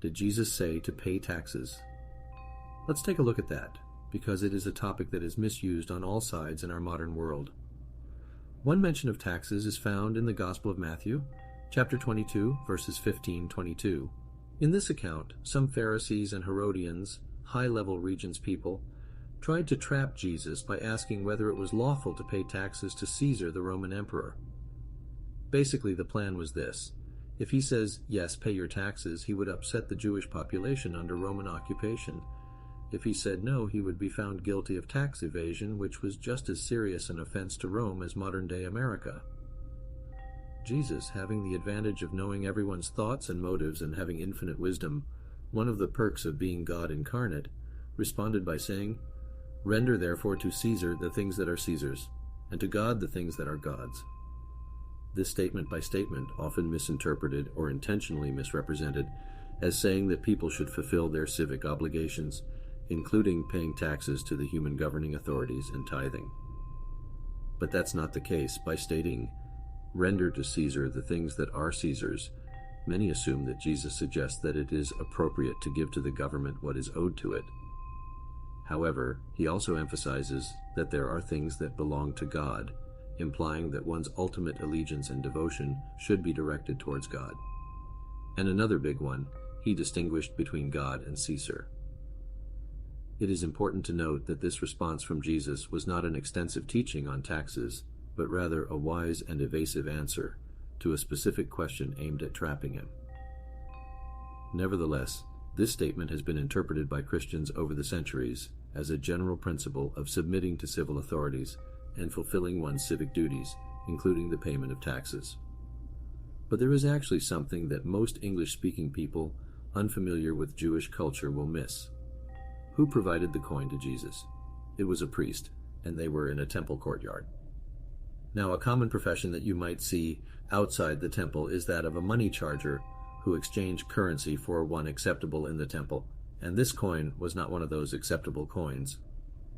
did Jesus say to pay taxes? Let's take a look at that, because it is a topic that is misused on all sides in our modern world. One mention of taxes is found in the Gospel of Matthew, chapter 22, verses 15-22. In this account, some Pharisees and Herodians, high-level regions people, tried to trap Jesus by asking whether it was lawful to pay taxes to Caesar, the Roman emperor. Basically, the plan was this. If he says, yes, pay your taxes, he would upset the Jewish population under Roman occupation. If he said no, he would be found guilty of tax evasion, which was just as serious an offense to Rome as modern-day America. Jesus, having the advantage of knowing everyone's thoughts and motives and having infinite wisdom, one of the perks of being God incarnate, responded by saying, "Render therefore to Caesar the things that are Caesar's, and to God the things that are God's." This statement by statement, often misinterpreted or intentionally misrepresented, as saying that people should fulfill their civic obligations, including paying taxes to the human governing authorities and tithing. But that's not the case. By stating, "Render to Caesar the things that are Caesar's," many assume that Jesus suggests that it is appropriate to give to the government what is owed to it. However, he also emphasizes that there are things that belong to God, implying that one's ultimate allegiance and devotion should be directed towards God. And another big one, he distinguished between God and Caesar. It is important to note that this response from Jesus was not an extensive teaching on taxes, but rather a wise and evasive answer to a specific question aimed at trapping him. Nevertheless, this statement has been interpreted by Christians over the centuries as a general principle of submitting to civil authorities and fulfilling one's civic duties, including the payment of taxes. But there is actually something that most English-speaking people unfamiliar with Jewish culture will miss. Who provided the coin to Jesus? It was a priest, and they were in a temple courtyard. Now, a common profession that you might see outside the temple is that of a money charger who exchanged currency for one acceptable in the temple, and this coin was not one of those acceptable coins.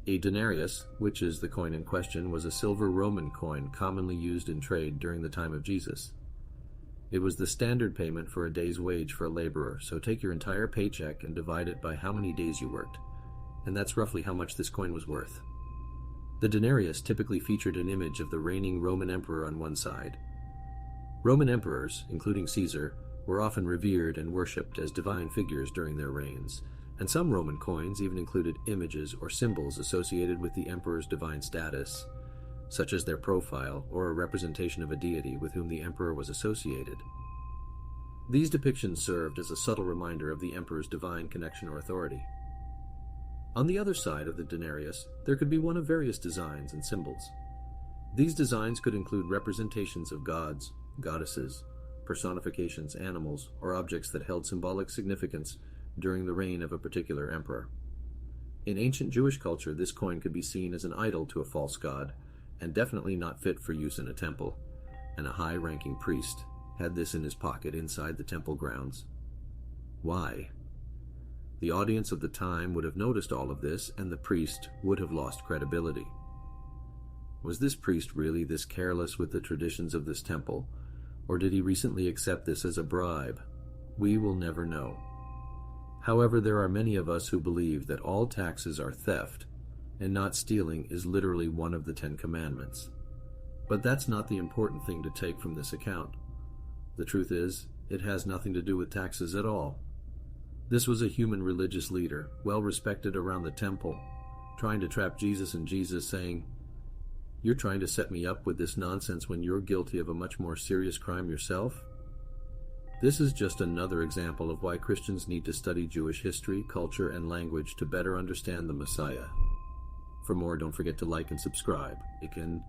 A denarius, which is the coin in question, was a silver Roman coin commonly used in trade during the time of Jesus. It was the standard payment for a day's wage for a laborer, so take your entire paycheck and divide it by how many days you worked, and that's roughly how much this coin was worth. The denarius typically featured an image of the reigning Roman emperor on one side. Roman emperors, including Caesar, were often revered and worshipped as divine figures during their reigns, and some Roman coins even included images or symbols associated with the emperor's divine status, such as their profile or a representation of a deity with whom the emperor was associated. These depictions served as a subtle reminder of the emperor's divine connection or authority. On the other side of the denarius, there could be one of various designs and symbols. These designs could include representations of gods, goddesses, personifications, animals, or objects that held symbolic significance during the reign of a particular emperor. In ancient Jewish culture, this coin could be seen as an idol to a false god, and definitely not fit for use in a temple, and a high-ranking priest had this in his pocket inside the temple grounds. Why? The audience of the time would have noticed all of this, and the priest would have lost credibility. Was this priest really this careless with the traditions of this temple, or did he recently accept this as a bribe? We will never know. However, there are many of us who believe that all taxes are theft, and not stealing is literally one of the 10 Commandments. But that's not the important thing to take from this account. The truth is, it has nothing to do with taxes at all. This was a human religious leader, well respected around the temple, trying to trap Jesus, and Jesus saying, "You're trying to set me up with this nonsense when you're guilty of a much more serious crime yourself?" This is just another example of why Christians need to study Jewish history, culture, and language to better understand the Messiah. For more, don't forget to like and subscribe. It can